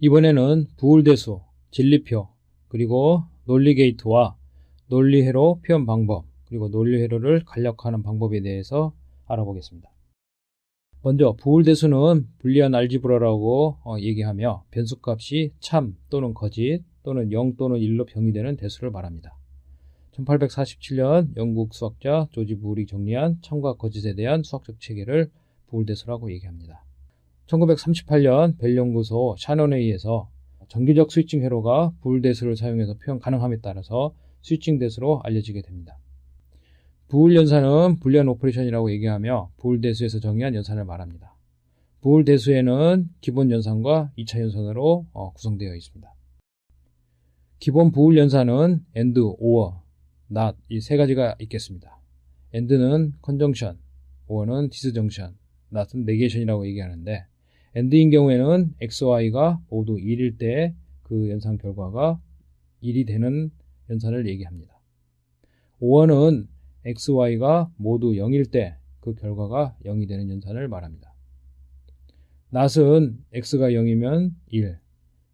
이번에는 부울대수, 진리표, 그리고 논리게이트와 논리회로 표현 방법, 그리고 논리회로를 간략화하는 방법에 대해서 알아보겠습니다. 먼저 부울대수는 불리한 알지브라라고 얘기하며 변수값이 참 또는 거짓 또는 0 또는 1로 병의되는 대수를 말합니다. 1847년 영국 수학자 조지 부울이 정리한 참과 거짓에 대한 수학적 체계를 부울대수라고 얘기합니다. 1938년 벨 연구소 샤너네이에서 정기적 스위칭 회로가 부울대수를 사용해서 표현 가능함에 따라서 스위칭 대수로 알려지게 됩니다. 부울 연산은 불리한 오퍼레이션이라고 얘기하며 부울대수에서 정의한 연산을 말합니다. 부울대수에는 기본 연산과 2차 연산으로 구성되어 있습니다. 기본 부울 연산은 and, or, not 이 세 가지가 있겠습니다. and는 conjunction, or는 disjunction, not은 negation이라고 얘기하는데 and인 경우에는 x, y가 모두 1일 때 그 연산 결과가 1이 되는 연산을 얘기합니다. or는 x, y가 모두 0일 때 그 결과가 0이 되는 연산을 말합니다. not은 x가 0이면 1,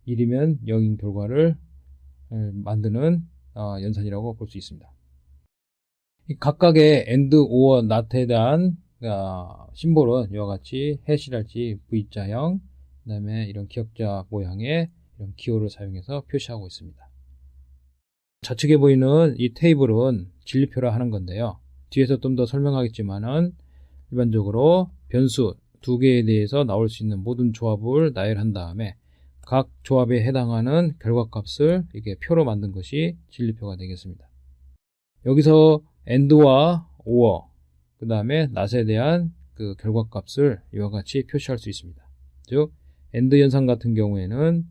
1이면 0인 결과를 만드는 연산이라고 볼 수 있습니다. 각각의 and, or, not에 대한 심볼은 이와 같이 해시랄지 V자형, 그 다음에 이런 기역자 모양의 이런 기호를 사용해서 표시하고 있습니다. 좌측에 보이는 이 테이블은 진리표라 하는 건데요. 뒤에서 좀 더 설명하겠지만은 일반적으로 변수 두 개에 대해서 나올 수 있는 모든 조합을 나열한 다음에 각 조합에 해당하는 결과값을 이렇게 표로 만든 것이 진리표가 되겠습니다. 여기서 and와 or, 그 다음에 not에 대한 그 결과값을 이와 같이 표시할 수 있습니다. 즉, and 연산 같은 경우에는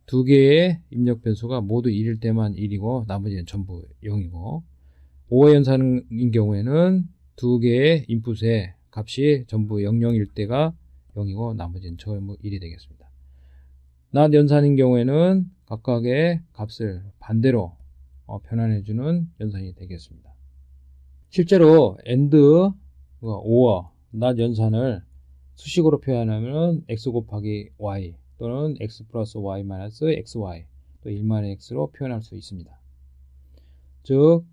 두 개의 입력 변수가 모두 1일 때만 1이고 나머지는 전부 0이고, or 연산인 경우에는 두 개의 인풋의 값이 전부 00일 때가 0이고 나머지는 전부 1이 되겠습니다. not 연산인 경우에는 각각의 값을 반대로 변환해주는 연산이 되겠습니다. 실제로 and, or, not 연산을 수식으로 표현하면 x 곱하기 y 또는 x 플러스 y 마이너스 xy 또 1만의 x로 표현할 수 있습니다. 즉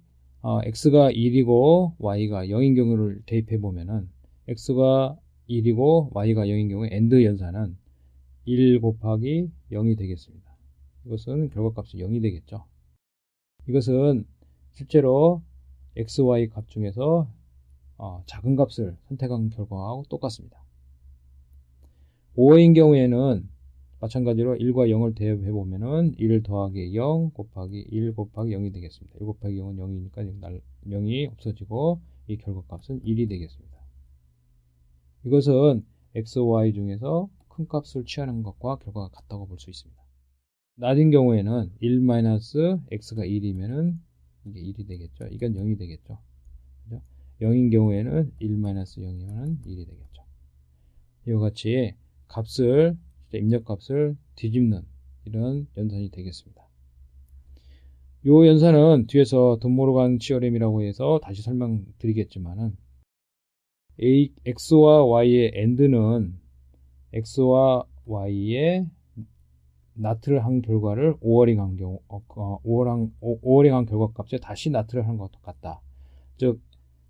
x가 1이고 y가 0인 경우를 대입해 보면은 x가 1이고 y가 0인 경우에 and 연산은 1 곱하기 0이 되겠습니다. 이것은 결과값이 0이 되겠죠. 이것은 실제로 x, y 값 중에서 작은 값을 선택한 결과하고 똑같습니다. or인 경우에는 마찬가지로 1과 0을 대입해 보면은 1 더하기 0 곱하기 1 곱하기 0이 되겠습니다. 1 곱하기 0은 0이니까 0이 없어지고 이 결과값은 1이 되겠습니다. 이것은 x, y 중에서 큰 값을 취하는 것과 결과가 같다고 볼 수 있습니다. not인 경우에는 1-x가 1이면은 이게 1이 되겠죠. 이건 0이 되겠죠. 그죠? 0인 경우에는 1-0이면 1이 되겠죠. 이와 같이 값을, 입력값을 뒤집는 이런 연산이 되겠습니다. 이 연산은 뒤에서 돈모르간 치어렘이라고 해서 다시 설명드리겠지만은 x와 y의 and는 x와 y의 not를 한 결과를 oring한 경우, oring한 결과값에 다시 not를 한 것과 같다. 즉,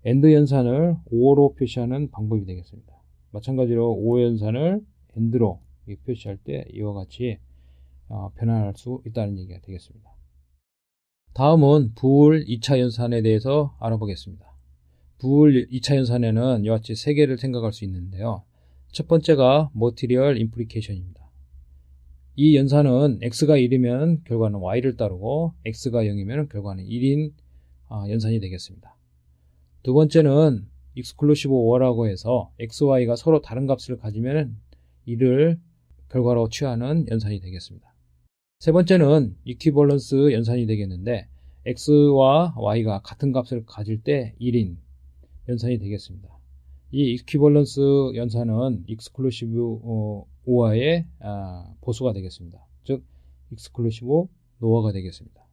and 연산을 or로 표시하는 방법이 되겠습니다. 마찬가지로 or 연산을 and로 표시할 때 이와 같이 변환할 수 있다는 얘기가 되겠습니다. 다음은 부울 2차 연산에 대해서 알아보겠습니다. 부울 2차 연산에는 이와 같이 세 개를 생각할 수 있는데요. 첫 번째가 material implication입니다. 이 연산은 x가 1이면 결과는 y를 따르고 x가 0이면 결과는 1인 연산이 되겠습니다. 두 번째는 exclusive or라고 해서 x, y가 서로 다른 값을 가지면 이를 결과로 취하는 연산이 되겠습니다. 세 번째는 equivalence 연산이 되겠는데 x와 y가 같은 값을 가질 때 1인 연산이 되겠습니다. 이 equivalence 연산은 exclusive or의 보수가 되겠습니다. 즉 exclusive no가 되겠습니다.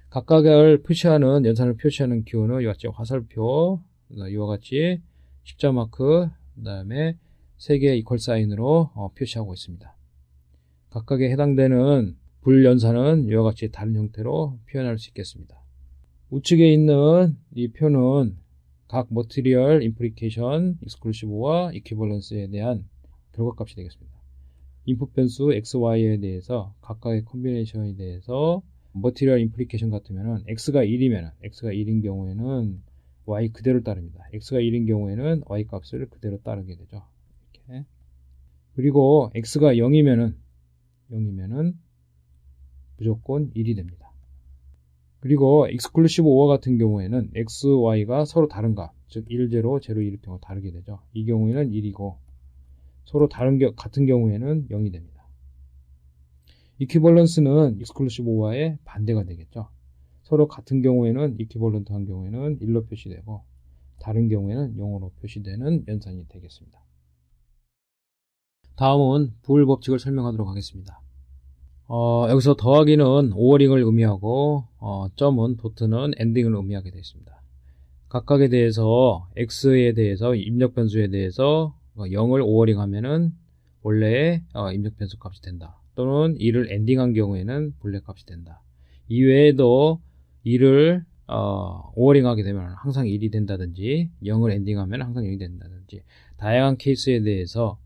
각각을 표시하는 연산을 표시하는 기호는 이와 같이 화살표, 이와 같이 십자마크, 그 다음에 3개의 이퀄 사인으로 표시하고 있습니다. 각각에 해당되는 불연산은 이와 같이 다른 형태로 표현할 수 있겠습니다. 우측에 있는 이 표는 각 머티리얼 임플리케이션, 익스클루시브와 이퀴벌런스에 대한 결과값이 되겠습니다. 인풋 변수 XY에 대해서 각각의 컨비네이션에 대해서 머티리얼 임플리케이션 같으면 X가 1인 경우에는 Y 그대로 따릅니다. X가 1인 경우에는 Y 값을 그대로 따르게 되죠. 이렇게. 그리고 X가 0이면은 무조건 1이 됩니다. 그리고 익스클루시브 OR 같은 경우에는 X, Y가 서로 다른 값, 즉 1, 0, 0, 1일 경우 다르게 되죠. 이 경우에는 1이고 서로 같은 경우에는 0이 됩니다. 이퀴벌런스는 익스클루시브 OR의 반대가 되겠죠. 서로 같은 경우에는 이퀴벌런트한 경우에는 1로 표시되고 다른 경우에는 0으로 표시되는 연산이 되겠습니다. 다음은 부을 법칙을 설명하도록 하겠습니다. 여기서 더하기는 오어링을 의미하고 점은 도트는 엔딩을 의미하게 되어 있습니다. 각각에 대해서 x에 대해서 입력 변수에 대해서 0을 오어링 하면은 원래의 입력 변수 값이 된다. 또는 2를 엔딩한 경우에는 본래 값이 된다. 이외에도 2를 오어링 하게 되면 항상 1이 된다든지 0을 엔딩하면 항상 0이 된다든지 다양한 케이스에 대해서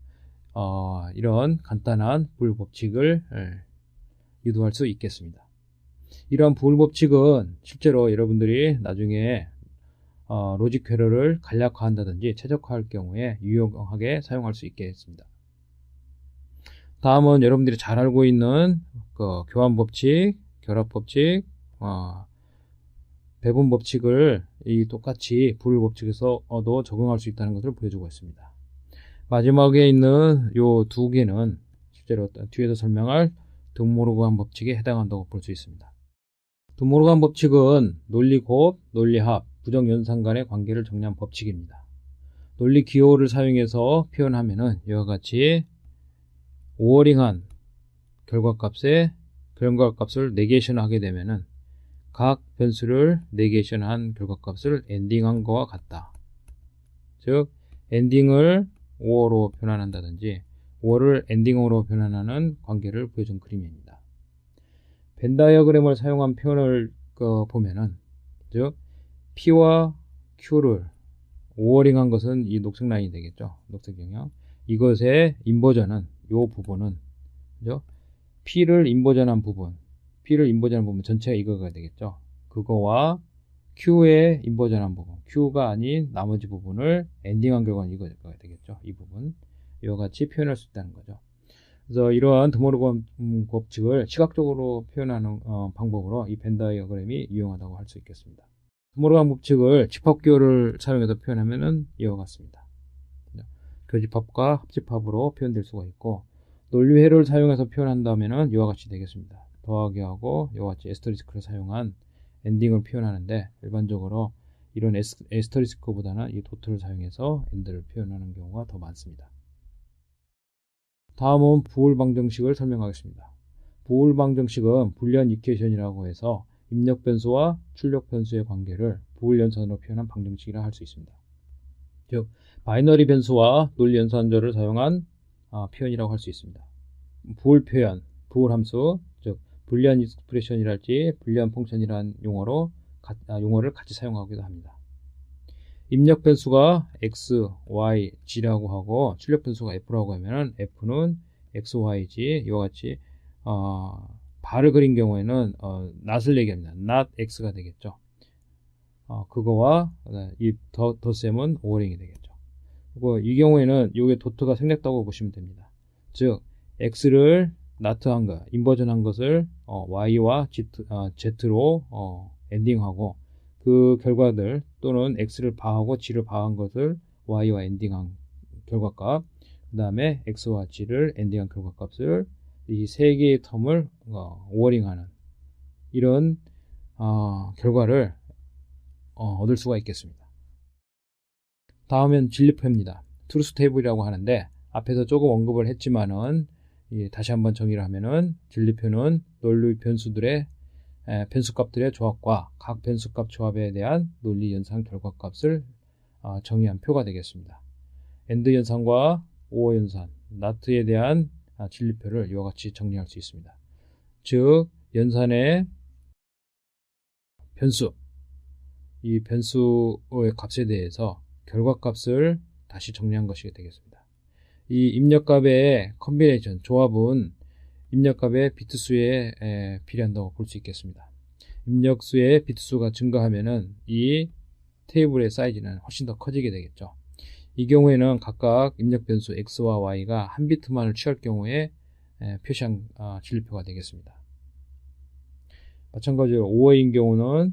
이런 간단한 부을 법칙을 유도할 수 있겠습니다. 이러한 부을 법칙은 실제로 여러분들이 나중에 로직 퀘러를 간략화한다든지 최적화할 경우에 유용하게 사용할 수 있겠습니다. 다음은 여러분들이 잘 알고 있는 교환 법칙, 결합 법칙, 배분 법칙을 똑같이 부을 법칙에서도 적용할 수 있다는 것을 보여주고 있습니다. 마지막에 있는 요 두 개는 실제로 뒤에서 설명할 드모르간 법칙에 해당한다고 볼 수 있습니다. 드모르간 법칙은 논리 곱, 논리 합, 부정 연산 간의 관계를 정리한 법칙입니다. 논리 기호를 사용해서 표현하면은 이와 같이 오어링한 결과값을 네게이션 하게 되면은 각 변수를 네게이션한 결과값을 엔딩한 것과 같다. 즉 엔딩을 5어로 변환한다든지 5를 엔딩으로 변환하는 관계를 보여준 그림입니다. 벤 다이어그램을 사용한 표현을 보면은 즉 P와 Q를 오어링한 것은 이 녹색 라인이 되겠죠. 녹색 영역. 이것의 인버전은 이 부분은 그죠? P를 인버전한 부분 전체가 이거가 되겠죠. 그거와 Q의 인버전한 부분, Q가 아닌 나머지 부분을 엔딩한 결과는 이거가 되겠죠. 이 부분. 이와 같이 표현할 수 있다는 거죠. 그래서 이러한 드모르간 법칙을 시각적으로 표현하는 방법으로 이 벤 다이어그램이 유용하다고 할 수 있겠습니다. 드모르간 법칙을 집합기호를 사용해서 표현하면은 이와 같습니다. 교집합과 합집합으로 표현될 수가 있고 논리 회로를 사용해서 표현한다면은 이와 같이 되겠습니다. 더하기하고 이와 같이 에스터리스크를 사용한 엔딩을 표현하는데 일반적으로 이런 에스터리스크보다는 이 도트를 사용해서 엔드를 표현하는 경우가 더 많습니다. 다음은 부울 방정식을 설명하겠습니다. 부울 방정식은 불리한 이퀘이션이라고 해서 입력 변수와 출력 변수의 관계를 부울 연산으로 표현한 방정식이라 할 수 있습니다. 즉 바이너리 변수와 논리 연산절을 사용한 표현이라고 할 수 있습니다. 부울 표현, 부울 함수, 즉 불리한 익스프레션이랄지 불리한 펑션이라는 용어를 같이 사용하기도 합니다. 입력 변수가 x, y, g라고 하고 출력 변수가 f라고 하면은 f는 x, y, g 이와 같이 발을 그린 경우에는 not을 얘기합니다. not x가 되겠죠. 그거와 이 덧셈은 오어링이 되겠죠. 그리고 이 경우에는 이게 도트가 생략다고 보시면 됩니다. 즉 x를 not한 것, 인버전한 것을 y와 z로 엔딩하고 그 결과들 또는 x를 바하고 g를 바한 것을 y와 엔딩한 결과값, 그 다음에 x와 g를 엔딩한 결과값을 이 세 개의 텀을 오어링하는 이런 결과를 얻을 수가 있겠습니다. 다음은 진리표입니다. 트루스 테이블이라고 하는데 앞에서 조금 언급을 했지만은 다시 한번 정의를 하면은 진리표는 논리 변수들의 변수값들의 조합과 각 변수값 조합에 대한 논리 연산 결과값을 정의한 표가 되겠습니다. 엔드 연산과 오어 연산, not에 대한 진리표를 이와 같이 정리할 수 있습니다. 즉 연산의 변수, 이 변수의 값에 대해서 결과값을 다시 정리한 것이 되겠습니다. 이 입력값의 컨비네이션, 조합은 입력값의 비트수에 비례한다고 볼 수 있겠습니다. 입력수의 비트수가 증가하면은 이 테이블의 사이즈는 훨씬 더 커지게 되겠죠. 이 경우에는 각각 입력 변수 x와 y가 한 비트만을 취할 경우에 표시한 진리표가 되겠습니다. 마찬가지로 5A인 경우는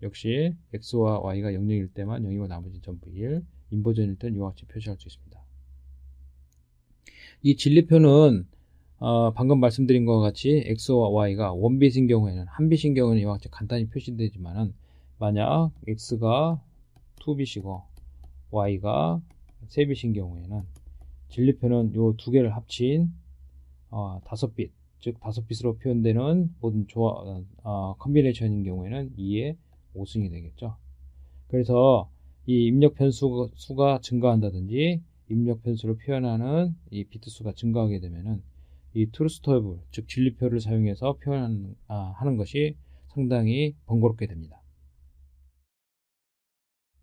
역시 x와 y가 0,0일 때만 0이고 나머지 전부 1, 인버전일 때는 이와 같이 표시할 수 있습니다. 이 진리표는 방금 말씀드린 것과 같이 x와 y가 원빗인 경우에는, 한 bit인 경우는 이와 같이 간단히 표시되지만은 만약 x가 2bit이고 y가 3bit인 경우에는 진리표는 이 두 개를 합친 5bit, 즉 5bit으로 표현되는 모든 컨비네이션인 경우에는 2의 5승이 되겠죠. 그래서 이 입력 변수가 증가한다든지 입력 변수를 표현하는 이 비트 수가 증가하게 되면은 이 트루스 테이블, 즉 진리표를 사용해서 하는 것이 상당히 번거롭게 됩니다.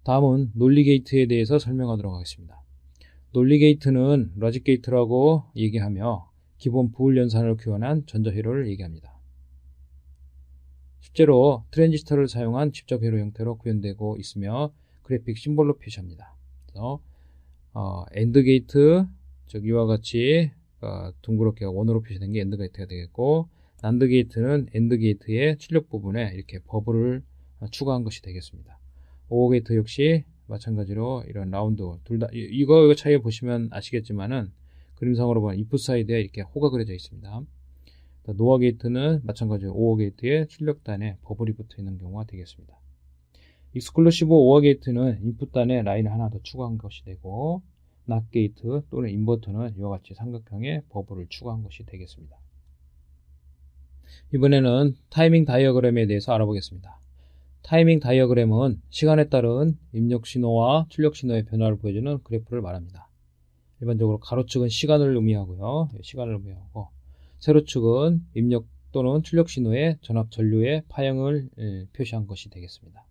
다음은 논리 게이트에 대해서 설명하도록 하겠습니다. 논리 게이트는 로직 게이트라고 얘기하며 기본 부울 연산을 구현한 전자 회로를 얘기합니다. 실제로 트랜지스터를 사용한 직접 회로 형태로 구현되고 있으며 그래픽 심볼로 표시합니다. 그래서 엔드 게이트, 즉 이와 같이 둥그렇게 원으로 표시된 게 엔드 게이트가 되겠고, 난드 게이트는 엔드 게이트의 출력 부분에 이렇게 버블을 추가한 것이 되겠습니다. 오어 게이트 역시 마찬가지로 이런 라운드, 둘 다 이거 차이 보시면 아시겠지만은 그림상으로 보면 인풋 사이드에 이렇게 호가 그려져 있습니다. 노어 게이트는 마찬가지로 오어 게이트의 출력단에 버블이 붙어 있는 경우가 되겠습니다. 익스클루시브 오어 게이트는 인풋단에 라인을 하나 더 추가한 것이 되고, 낫 게이트 또는 인버터는 이와 같이 삼각형의 버블을 추가한 것이 되겠습니다. 이번에는 타이밍 다이어그램에 대해서 알아보겠습니다. 타이밍 다이어그램은 시간에 따른 입력 신호와 출력 신호의 변화를 보여주는 그래프를 말합니다. 일반적으로 가로축은 시간을 의미하고요. 시간을 의미하고, 세로축은 입력 또는 출력 신호의 전압 전류의 파형을 표시한 것이 되겠습니다.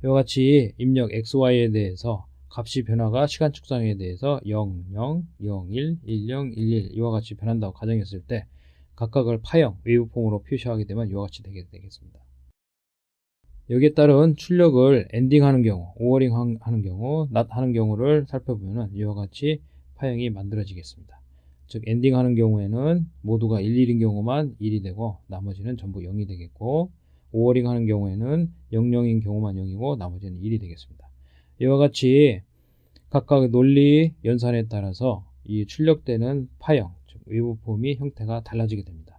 이와 같이 입력 XY에 대해서 값이 변화가 시간 축상에 대해서 0, 0, 0, 1, 1, 0, 1, 1 이와 같이 변한다고 가정했을 때 각각을 파형, 웨이브폼으로 표시하게 되면 이와 같이 되게 되겠습니다. 여기에 따른 출력을 엔딩하는 경우, 오어링 하는 경우, 낫 하는 경우를 살펴보면 이와 같이 파형이 만들어지겠습니다. 즉 엔딩하는 경우에는 모두가 1, 1인 경우만 1이 되고 나머지는 전부 0이 되겠고, 오어링 하는 경우에는 0, 0인 경우만 0이고 나머지는 1이 되겠습니다. 이와 같이 각각 논리 연산에 따라서 이 출력되는 파형, 즉 웨이브폼이 형태가 달라지게 됩니다.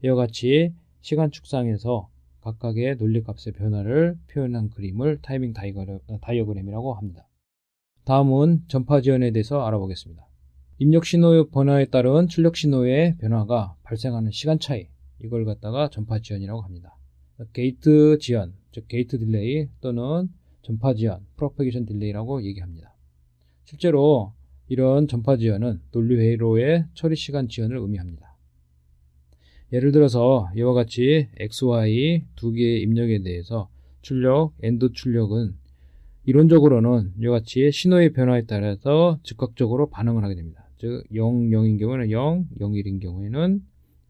이와 같이 시간 축상에서 각각의 논리값의 변화를 표현한 그림을 타이밍 다이어그램이라고 합니다. 다음은 전파 지연에 대해서 알아보겠습니다. 입력 신호의 변화에 따른 출력 신호의 변화가 발생하는 시간 차이, 이걸 갖다가 전파 지연이라고 합니다. 게이트 지연, 즉 게이트 딜레이 또는 전파 지연, 프로퍼게이션 딜레이라고 얘기합니다. 실제로 이런 전파 지연은 논리 회로의 처리 시간 지연을 의미합니다. 예를 들어서 이와 같이 XY 두 개의 입력에 대해서 출력, 엔드 출력은 이론적으로는 이와 같이 신호의 변화에 따라서 즉각적으로 반응을 하게 됩니다. 즉 0, 0인 경우에는 0, 0, 1인 경우에는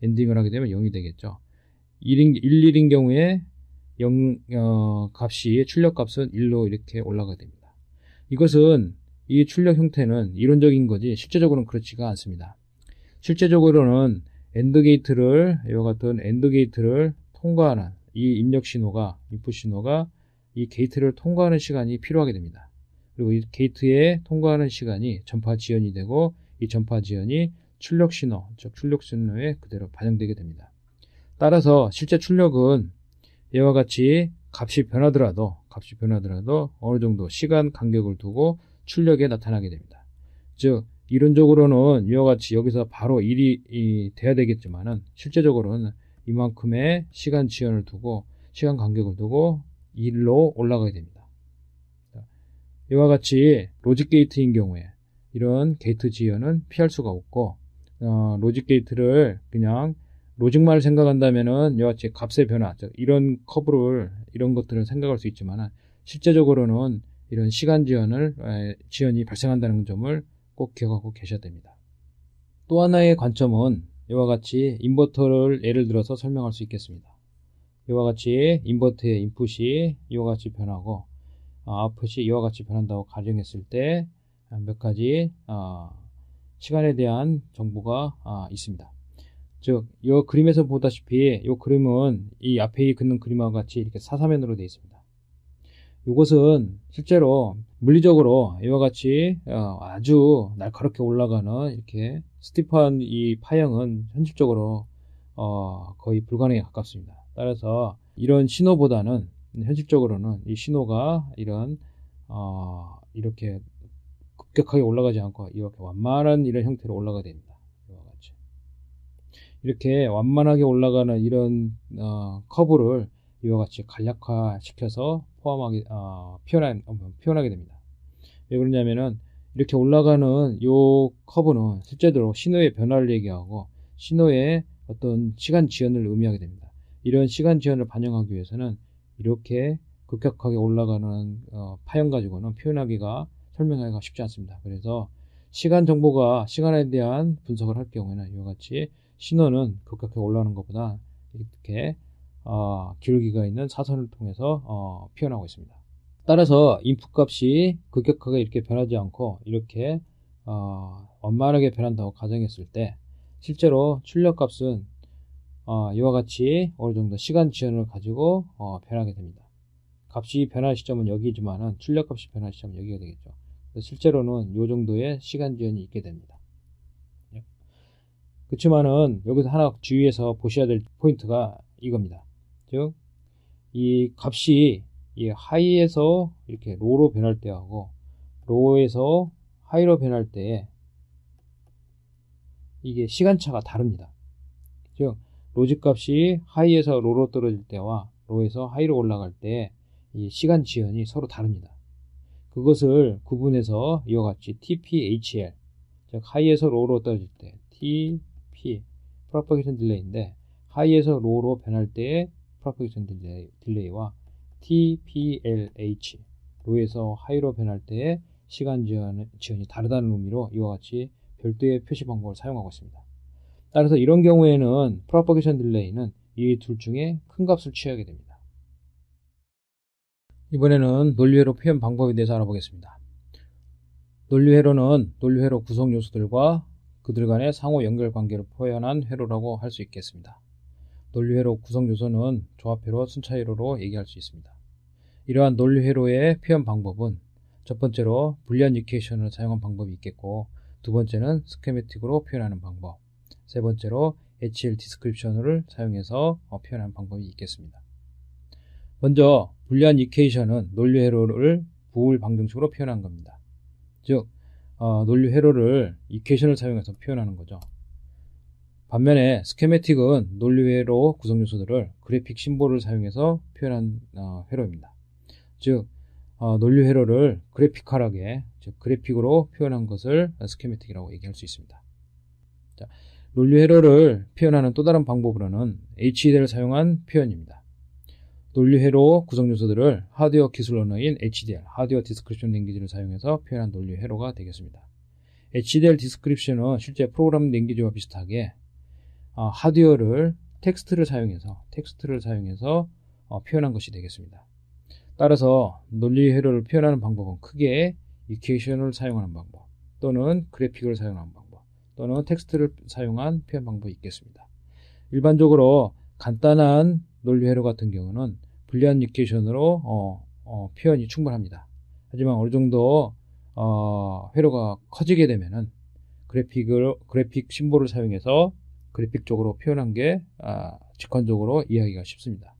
엔딩을 하게 되면 0이 되겠죠. 1, 1인 경우에 값이 출력 값은 1로 이렇게 올라가게 됩니다. 이것은 이 출력 형태는 이론적인 거지 실제적으로는 그렇지가 않습니다. 실제적으로는 엔드 게이트를, 이와 같은 엔드 게이트를 통과하는 이 입력 신호가, 인풋 신호가 이 게이트를 통과하는 시간이 필요하게 됩니다. 그리고 이 게이트에 통과하는 시간이 전파 지연이 되고, 이 전파 지연이 출력 신호, 즉 출력 신호에 그대로 반영되게 됩니다. 따라서 실제 출력은 이와 같이 값이 변하더라도 어느 정도 시간 간격을 두고 출력에 나타나게 됩니다. 즉 이론적으로는 이와 같이 여기서 바로 1이 돼야 되겠지만은 실제적으로는 이만큼의 시간 지연을 두고, 시간 간격을 두고 1로 올라가게 됩니다. 이와 같이 로직 게이트인 경우에 이런 게이트 지연은 피할 수가 없고, 로직 게이트를 그냥 로직만을 생각한다면은 이와 같이 값의 변화, 이런 커브를, 이런 것들을 생각할 수 있지만 실제적으로는 이런 시간 지연이 발생한다는 점을 꼭 기억하고 계셔야 됩니다. 또 하나의 관점은 이와 같이 인버터를 예를 들어서 설명할 수 있겠습니다. 이와 같이 인버터의 인풋이 이와 같이 변하고 아웃풋이 이와 같이 변한다고 가정했을 때 몇 가지 시간에 대한 정보가 있습니다. 즉, 이 그림에서 보다시피 이 그림은 이 앞에 긋는 그림과 같이 이렇게 사사면으로 되어 있습니다. 이것은 실제로 물리적으로 이와 같이 아주 날카롭게 올라가는 이렇게 스티프한 이 파형은 현실적으로 거의 불가능에 가깝습니다. 따라서 이런 신호보다는 현실적으로는 이 신호가 이렇게 급격하게 올라가지 않고 이렇게 완만한 이런 형태로 올라가야 됩니다. 이와 같이 이렇게 완만하게 올라가는 이런 커브를 이와 같이 간략화시켜서 표현하게 됩니다. 왜 그러냐면은 이렇게 올라가는 이 커브는 실제로 신호의 변화를 얘기하고 신호의 어떤 시간 지연을 의미하게 됩니다. 이런 시간 지연을 반영하기 위해서는 이렇게 급격하게 올라가는 파형 가지고는 설명하기가 쉽지 않습니다. 그래서 시간에 대한 분석을 할 경우에는 이와 같이 신호는 급격하게 올라가는 것보다 이렇게 기울기가 있는 사선을 통해서 표현하고 있습니다. 따라서 인풋 값이 급격하게 이렇게 변하지 않고 이렇게 완만하게 변한다고 가정했을 때 실제로 출력 값은 이와 같이 어느 정도 시간 지연을 가지고 변하게 됩니다. 값이 변할 시점은 여기지만은 출력 값이 변할 시점은 여기가 되겠죠. 실제로는 이 정도의 시간 지연이 있게 됩니다. 그렇지만은 여기서 하나 주의해서 보셔야 될 포인트가 이겁니다. 즉, 이 값이 이 하이에서 이렇게 로로 변할 때하고 로에서 하이로 변할 때 이게 시간차가 다릅니다. 즉, 로직 값이 하이에서 로로 떨어질 때와 로에서 하이로 올라갈 때 이 시간 지연이 서로 다릅니다. 그것을 구분해서 이와 같이 TPHL, 즉 하이에서 로로 떨어질 때 TP, 프로퍼게이션 딜레이인데 하이에서 로로 변할 때의 프로퍼게이션 딜레이와 TPLH, 로에서 하이로 변할 때의 시간 지연이 다르다는 의미로 이와 같이 별도의 표시 방법을 사용하고 있습니다. 따라서 이런 경우에는 프로퍼게이션 딜레이는 이 둘 중에 큰 값을 취하게 됩니다. 이번에는 논리회로 표현 방법에 대해서 알아보겠습니다. 논리회로는 논리회로 구성 요소들과 그들 간의 상호 연결 관계를 표현한 회로라고 할 수 있겠습니다. 논리회로 구성 요소는 조합회로, 순차회로로 얘기할 수 있습니다. 이러한 논리회로의 표현 방법은 첫 번째로 불리한 이퀘이션을 사용한 방법이 있겠고, 두 번째는 스케매틱으로 표현하는 방법, 세 번째로 HL 디스크립션을 사용해서 표현하는 방법이 있겠습니다. 먼저 불리한 이퀘이션은 논리회로를 부울 방정식으로 표현한 겁니다. 즉, 논리회로를 이퀘이션을 사용해서 표현하는 거죠. 반면에 스케매틱은 논리회로 구성요소들을 그래픽 심볼을 사용해서 표현한 회로입니다. 즉, 논리회로를 그래피컬하게, 즉 그래픽으로 표현한 것을 스케매틱이라고 얘기할 수 있습니다. 자, 논리회로를 표현하는 또 다른 방법으로는 HDL을 사용한 표현입니다. 논리회로 구성요소들을 하드웨어 기술 언어인 HDL, 하드웨어 디스크립션 랭귀지를 사용해서 표현한 논리회로가 되겠습니다. HDL 디스크립션은 실제 프로그램 랭귀지와 비슷하게 하드웨어를 텍스트를 사용해서 표현한 것이 되겠습니다. 따라서 논리회로를 표현하는 방법은 크게 이퀘이션을 사용하는 방법, 또는 그래픽을 사용하는 방법, 또는 텍스트를 사용한 표현 방법이 있겠습니다. 일반적으로 간단한 논리회로 같은 경우는 불리한 이퀘이션으로 표현이 충분합니다. 하지만 어느 정도 회로가 커지게 되면은 그래픽 심볼을 사용해서 그래픽적으로 표현한 게 직관적으로 이해하기가 쉽습니다.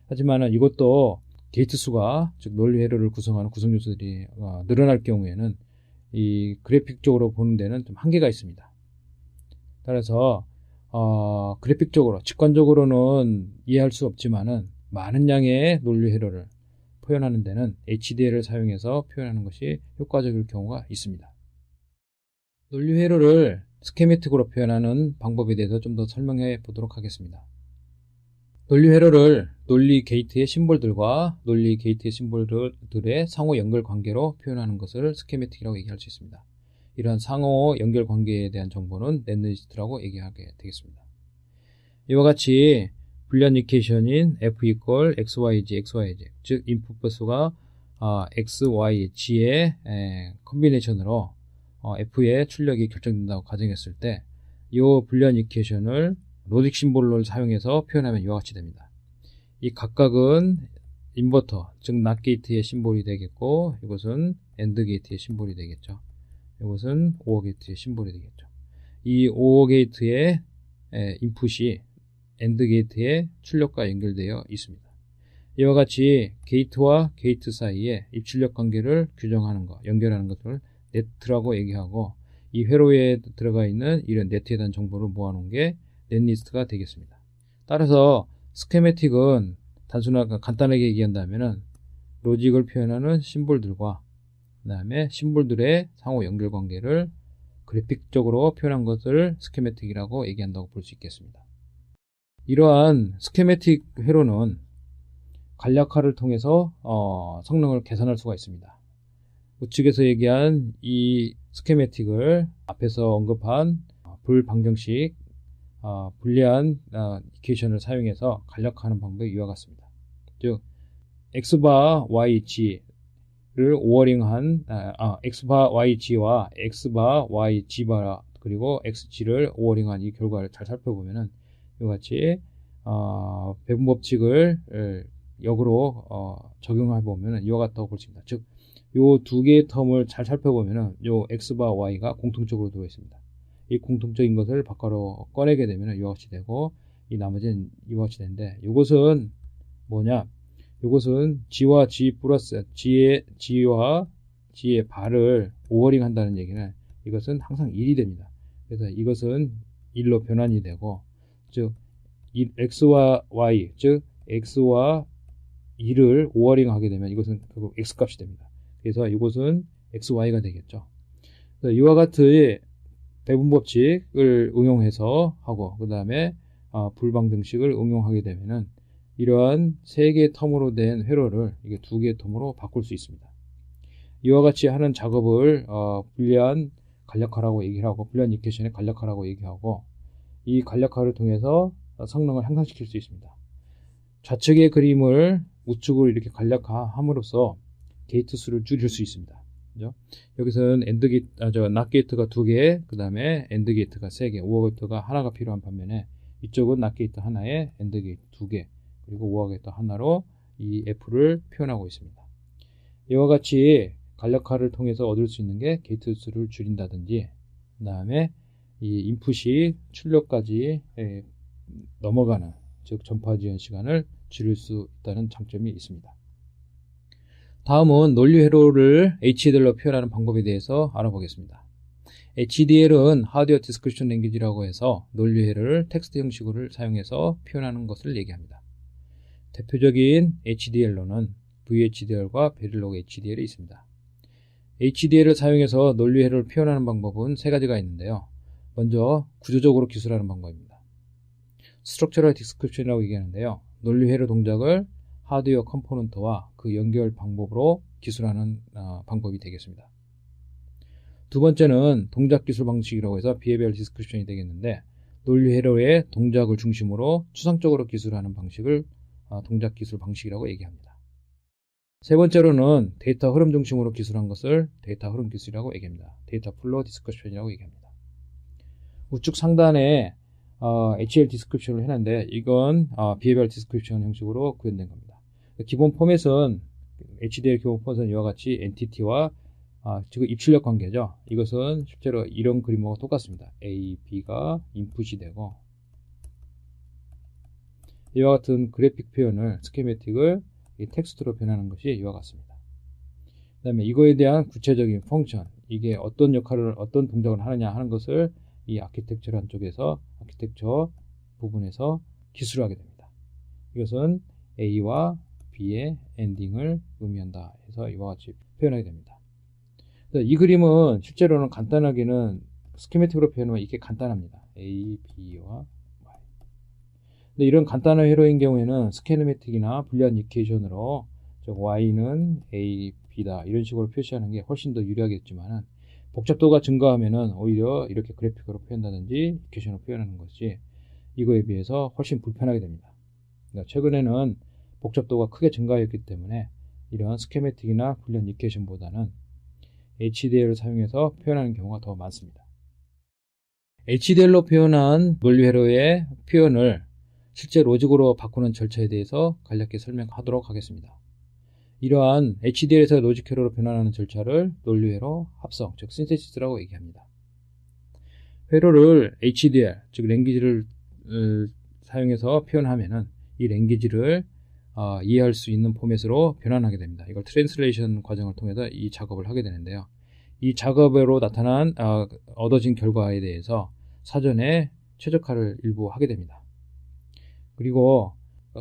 하지만 이것도 게이트 수가, 즉 논리회로를 구성하는 구성 요소들이 늘어날 경우에는 이 그래픽적으로 보는 데는 좀 한계가 있습니다. 따라서 그래픽적으로, 직관적으로는 이해할 수 없지만은 많은 양의 논리회로를 표현하는 데는 HDL을 사용해서 표현하는 것이 효과적일 경우가 있습니다. 논리회로를 스케매틱으로 표현하는 방법에 대해서 좀 더 설명해 보도록 하겠습니다. 논리 회로를 논리 게이트의 심볼들과 논리 게이트의 심볼들의 상호 연결 관계로 표현하는 것을 스케매틱이라고 얘기할 수 있습니다. 이러한 상호 연결 관계에 대한 정보는 넷리스트라고 얘기하게 되겠습니다. 이와 같이 불리한 이퀘이션인 F equal XYZ, XYZ, 즉 인풋 버스가 X, Y, G의 컨비네이션으로 F의 출력이 결정된다고 가정했을 때 이 불리한 이퀘이션을 로직 심볼을 사용해서 표현하면 이와 같이 됩니다. 이 각각은 인버터, 즉 낫 게이트의 심볼이 되겠고 이것은 엔드 게이트의 심볼이 되겠죠. 이것은 오어 게이트의 심볼이 되겠죠. 이 오어 게이트의 인풋이 엔드 게이트의 출력과 연결되어 있습니다. 이와 같이 게이트와 게이트 사이에 입출력 관계를 규정하는 것, 연결하는 것을 네트라고 얘기하고 이 회로에 들어가 있는 이런 네트에 대한 정보를 모아놓은 게 넷리스트가 되겠습니다. 따라서 스케매틱은 단순하게 간단하게 얘기한다면은 로직을 표현하는 심볼들과 그 다음에 심볼들의 상호 연결 관계를 그래픽적으로 표현한 것을 스케매틱이라고 얘기한다고 볼 수 있겠습니다. 이러한 스케매틱 회로는 간략화를 통해서 성능을 개선할 수가 있습니다. 우측에서 얘기한 이 스케매틱을 앞에서 언급한 불방정식 불리한 이퀘이션을 사용해서 간략화하는 방법이 이와 같습니다. 즉 x바 yg를 오어링한 x바 yg와 x바 yg바 그리고 xg를 오어링한 이 결과를 잘 살펴보면은 이와 같이 배분 법칙을 역으로 적용해 보면은 이와 같다고 볼 수 있습니다. 즉 요 두 개의 텀을 잘 살펴보면은 요 x바 y가 공통적으로 들어 있습니다. 이 공통적인 것을 바꿔로 꺼내게 되면 이와 같이 되고 이 나머지는 이와 같이 되는데 이것은 뭐냐? 이것은 G와 G 플러스 G와 G의 발을 오어링 한다는 얘기는 이것은 항상 1이 됩니다. 그래서 이것은 1로 변환이 되고 즉 X와 Y 즉 X와 2를 오어링 하게 되면 이것은 결국 X값이 됩니다. 그래서 이것은 XY가 되겠죠. 그래서 이와 같이 배분 법칙을 응용해서 하고 그 다음에 불방정식을 응용하게 되면은 이러한 3개의 텀으로 된 회로를 이게 2개의 텀으로 바꿀 수 있습니다. 이와 같이 하는 작업을 불리한 간략화라고 얘기를 하고 불리한 이퀘이션의 간략화라고 얘기하고 이 간략화를 통해서 성능을 향상시킬 수 있습니다. 좌측의 그림을 우측으로 이렇게 간략화함으로써 게이트 수를 줄일 수 있습니다. 그죠? 여기서는 낫 게이트가 2개, 그 다음에 엔드 게이트가 3개, 오어 게이트가 하나가 필요한 반면에 이쪽은 낫 게이트 하나에 엔드 게이트 2개, 그리고 오어 게이트 하나로 이 F를 표현하고 있습니다. 이와 같이 간략화를 통해서 얻을 수 있는 게 게이트 수를 줄인다든지, 그 다음에 이 인풋이 출력까지 넘어가는, 즉 전파 지연 시간을 줄일 수 있다는 장점이 있습니다. 다음은 논리 회로를 HDL로 표현하는 방법에 대해서 알아보겠습니다. HDL은 하드웨어 디스크리션 랭귀지라고 해서 논리 회로를 텍스트 형식을 사용해서 표현하는 것을 얘기합니다. 대표적인 HDL로는 VHDL과 베릴로그 HDL이 있습니다. HDL을 사용해서 논리 회로를 표현하는 방법은 3가지가 있는데요. 먼저 구조적으로 기술하는 방법입니다. 스트럭처럴 디스크립션이라고 얘기하는데요. 논리 회로 동작을 하드웨어 컴포넌트와 그 연결 방법으로 기술하는 방법이 되겠습니다. 두 번째는 동작 기술 방식이라고 해서 비헤비어럴 디스크립션이 되겠는데 논리 회로의 동작을 중심으로 추상적으로 기술하는 방식을 동작 기술 방식이라고 얘기합니다. 세 번째로는 데이터 흐름 중심으로 기술한 것을 데이터 흐름 기술이라고 얘기합니다. 데이터 플로우 디스크립션이라고 얘기합니다. 우측 상단에 HL 디스크립션을 해놨는데 이건 비헤비어럴 디스크립션 형식으로 구현된 겁니다. 기본 포맷은 HDL 기본 포맷은 이와 같이 엔티티와 지금 입출력 관계죠. 이것은 실제로 이런 그림하고 똑같습니다. A, B가 인풋이 되고 이와 같은 그래픽 표현을 스케매틱을 이 텍스트로 변하는 것이 이와 같습니다. 그 다음에 이거에 대한 구체적인 펑션, 이게 어떤 역할을 어떤 동작을 하느냐 하는 것을 이 아키텍처란 쪽에서 아키텍처 부분에서 기술하게 됩니다. 이것은 A와 B의 엔딩을 의미한다 해서 이와 같이 표현하게 됩니다. 이 그림은 실제로는 간단하게는 스키매틱으로 표현하면 이게 간단합니다. A, B와 Y. 근데 이런 간단한 회로인 경우에는 스키매틱이나 불리한 이퀘이션으로 Y는 A, B다 이런 식으로 표시하는 게 훨씬 더 유리하겠지만은 복잡도가 증가하면은 오히려 이렇게 그래픽으로 표현한다든지 이퀘이션으로 표현하는 것이 이거에 비해서 훨씬 불편하게 됩니다. 그러니까 최근에는 복잡도가 크게 증가했기 때문에 이런 스키매틱이나 불리한 이퀘이션보다는 HDL을 사용해서 표현하는 경우가 더 많습니다. HDL로 표현한 논리 회로의 표현을 실제 로직으로 바꾸는 절차에 대해서 간략히 설명하도록 하겠습니다. 이러한 HDL에서 로직 회로로 변환하는 절차를 논리 회로 합성, 즉 신테시스라고 얘기합니다. 회로를 HDL, 즉 랭귀지를 사용해서 표현하면은 이 랭귀지를 이해할 수 있는 포맷으로 변환하게 됩니다. 이걸 트랜슬레이션 과정을 통해서 이 작업을 하게 되는데요. 이 작업으로 나타난 얻어진 결과에 대해서 사전에 최적화를 일부 하게 됩니다. 그리고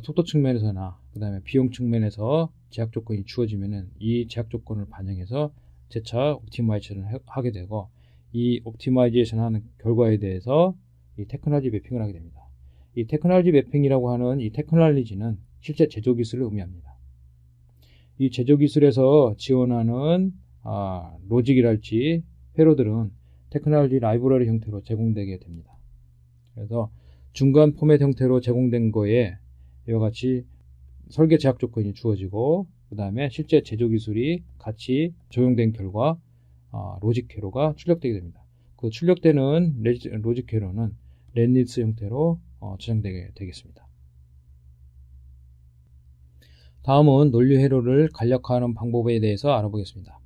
속도 측면에서나 그 다음에 비용 측면에서 제약 조건이 주어지면은 이 제약 조건을 반영해서 재차 옵티마이제이션을 하게 되고 이 옵티마이제이션 하는 결과에 대해서 이 테크놀로지 매핑을 하게 됩니다. 이 테크놀로지 매핑이라고 하는 이 테크놀로지는 실제 제조 기술을 의미합니다. 이 제조 기술에서 지원하는 로직이랄지 회로들은 테크놀로지 라이브러리 형태로 제공되게 됩니다. 그래서 중간 포맷 형태로 제공된 거에 이와 같이 설계 제약 조건이 주어지고 그 다음에 실제 제조 기술이 같이 적용된 결과 로직 회로가 출력되게 됩니다. 그 출력되는 로직 회로는 랜리스 형태로 저장되게 되겠습니다. 다음은 논리 회로를 간략화하는 방법에 대해서 알아보겠습니다.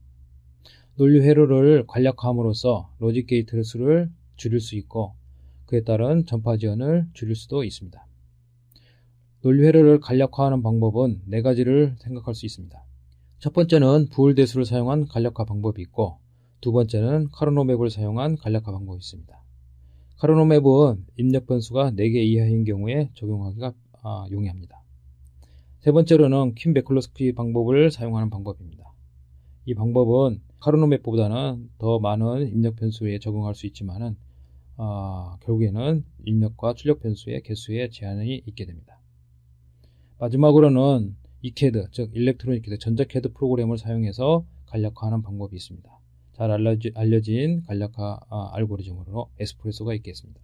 논리 회로를 간략화함으로써 로직 게이트 수를 줄일 수 있고 그에 따른 전파 지연을 줄일 수도 있습니다. 논리 회로를 간략화하는 방법은 4가지를 생각할 수 있습니다. 첫 번째는 부울 대수를 사용한 간략화 방법이 있고 두 번째는 카르노맵을 사용한 간략화 방법이 있습니다. 카르노맵은 입력 변수가 4개 이하인 경우에 적용하기가 용이합니다. 세 번째로는 퀸 매클로스키 방법을 사용하는 방법입니다. 이 방법은 카르노맵보다는 더 많은 입력 변수에 적용할 수 있지만은 결국에는 입력과 출력 변수의 개수에 제한이 있게 됩니다. 마지막으로는 ECAD, 즉 일렉트로닉 CAD, 전자 CAD 프로그램을 사용해서 간략화하는 방법이 있습니다. 잘 알려진 간략화 알고리즘으로 에스프레소가 있겠습니다.